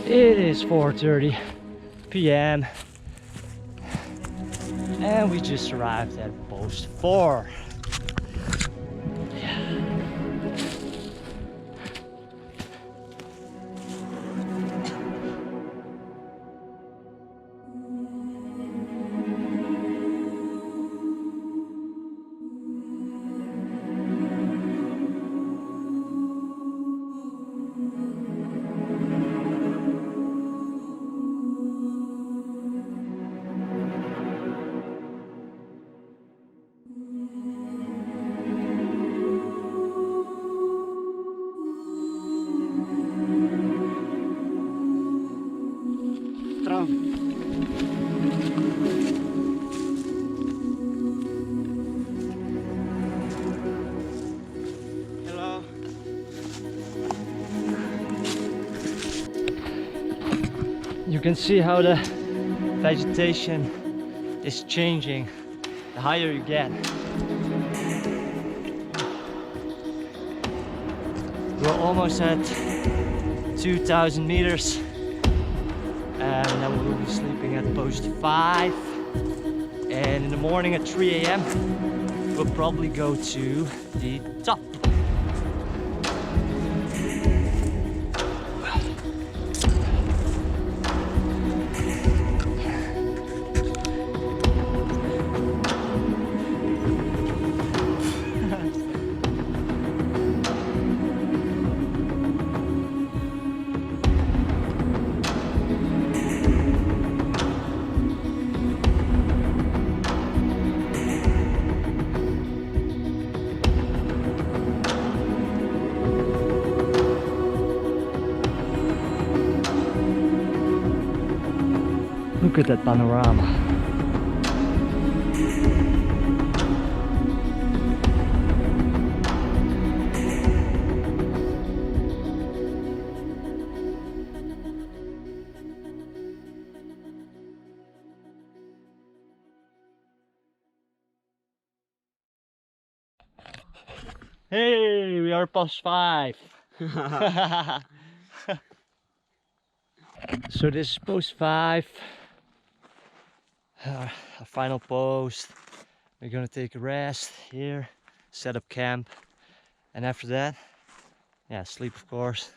It is 4:30 p.m. and we just arrived at post 4. Hello. You can see how the vegetation is changing the higher you get. We're almost at 2,000 meters and then we will be sleeping at post 5, and in the morning at 3 a.m. we'll probably go to the top. Look at that panorama. Hey, we are post 5. So this is post 5. Our final post. We're gonna take a rest here, set up camp, and after that, yeah, sleep of course.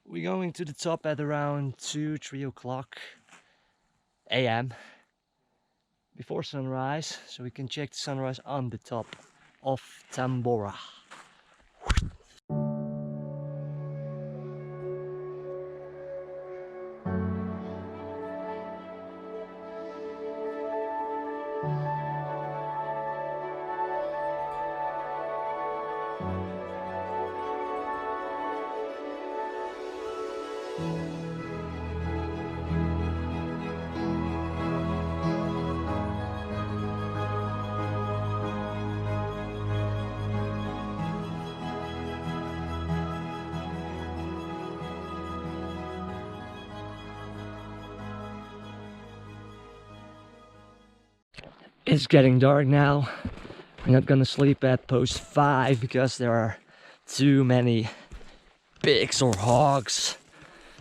We're going to the top at around 2-3 o'clock a.m. before sunrise, so we can check the sunrise on the top of Tambora. It's getting dark now. We're not gonna sleep at post 5 because there are too many pigs or hogs.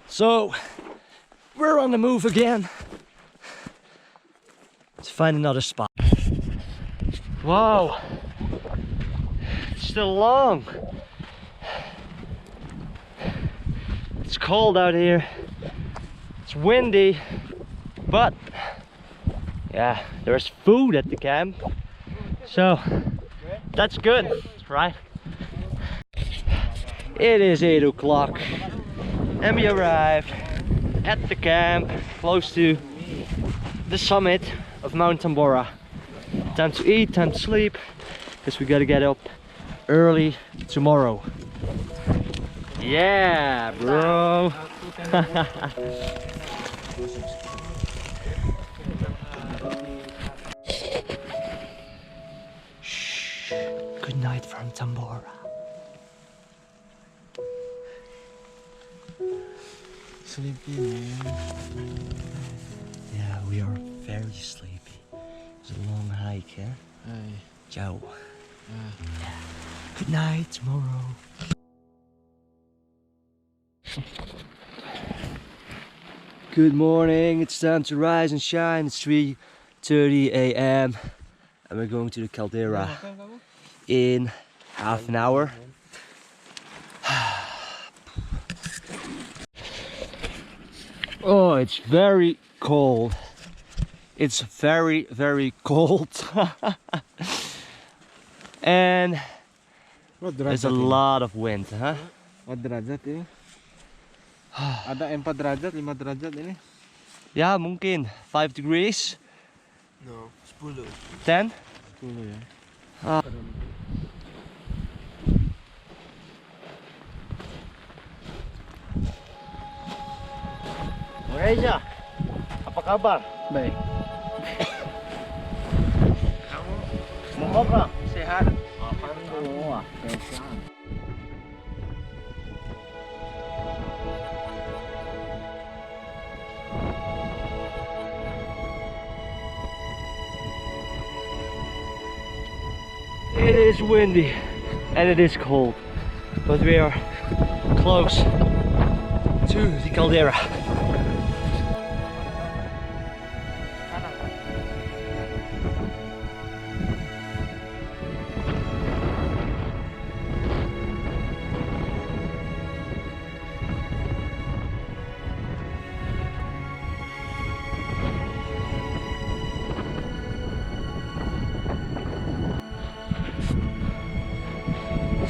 So we're on the move again to find another spot. Wow, it's still long. It's cold out here. It's windy, but yeah, there's food at the camp, so that's good, right? It is 8 o'clock and we arrived at the camp close to the summit of Mount Tambora. Time to eat, time to sleep, because we gotta get up early tomorrow. Yeah, bro. Shh. Good night from Tambora. Sleepy, man. Yeah, we are very sleepy. It's a long hike, eh? Hey. Ciao. Yeah. Good night tomorrow. Good morning, it's time to rise and shine. It's 3:30 a.m. and we're going to the caldera in half an hour. Oh, it's very cold. It's very, very cold. And there's a lot of wind, huh? What derajat ini? Ada 4 derajat, 5 derajat ini? Yeah, mungkin 5 degrees. No, 10. 10? 10 ya. Reza, apa kabar? Baik. Kamu semoga sehat. Alhamdulillah, sehat. It is windy and it is cold, but we are close to the caldera.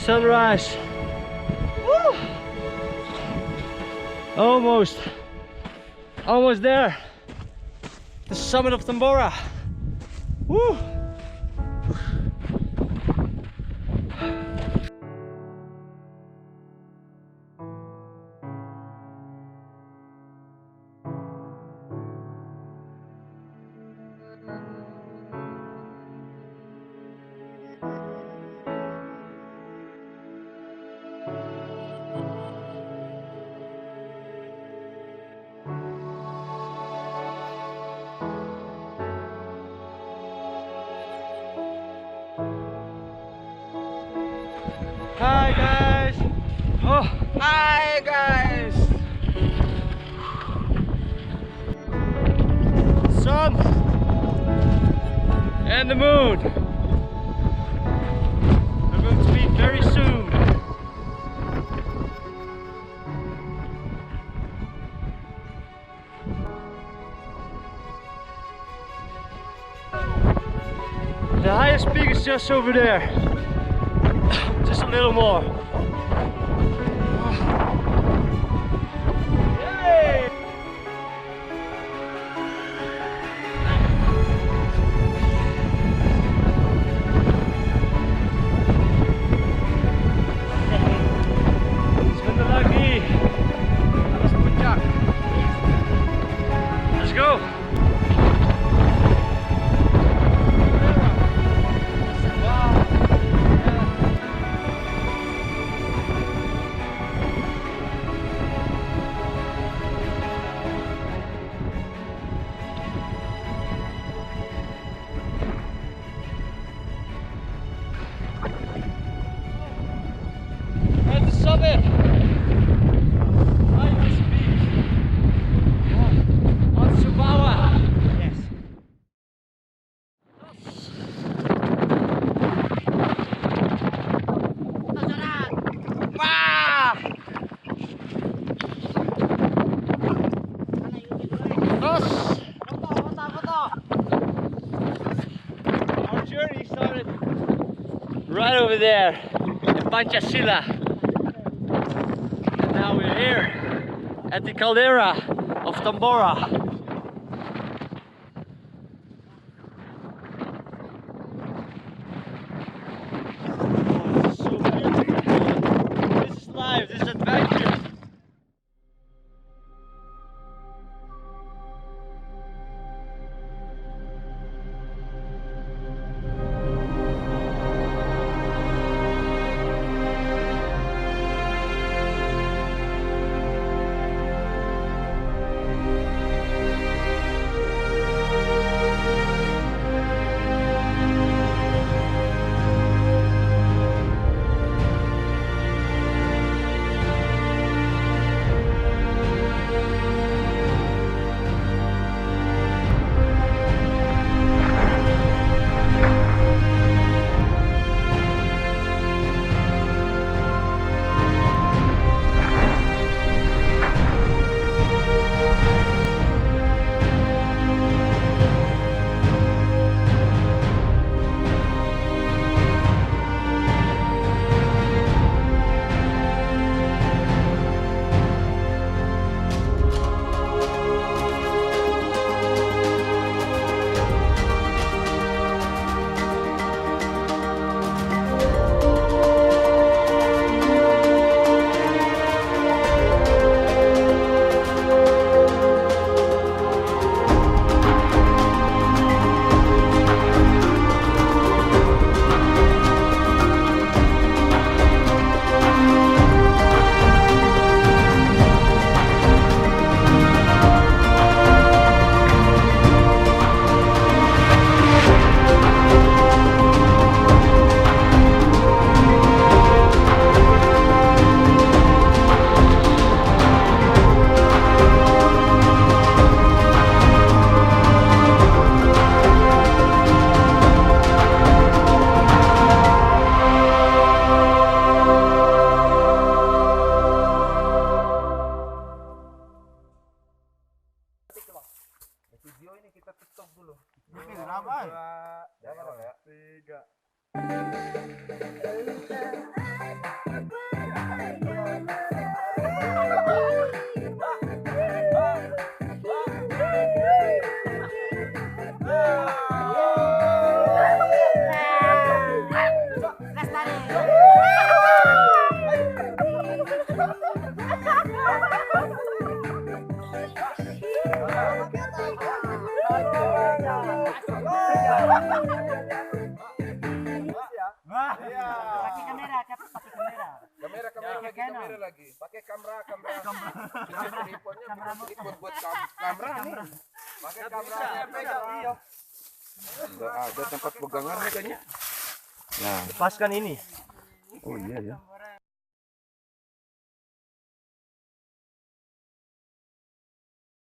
Sunrise. Woo! Almost there. The summit of Tambora. Woo! Hi guys! Oh, Hi guys! sun and the moon are going to meet very soon. The highest peak is just over there. Just a little more. Yay! Sebentar lagi. Atas puncak. Let's go. At the summit, highest peak on Sumbawa. Yes. Wah! Terus. Our journey started right over there in Pancasila. And now we're here at the caldera of Tambora. Oh, this is so beautiful. This is life, this is adventure. ini kita tutup dulu. Oke, ramai. Jangan ya. 3. Kamera lagi. Pakai kamera. Tripod buat kamera nih. Pakai kameranya pegang. Iya. Ada tempat pegangannya kayaknya. Nah, Lepaskan ini. oh iya ya.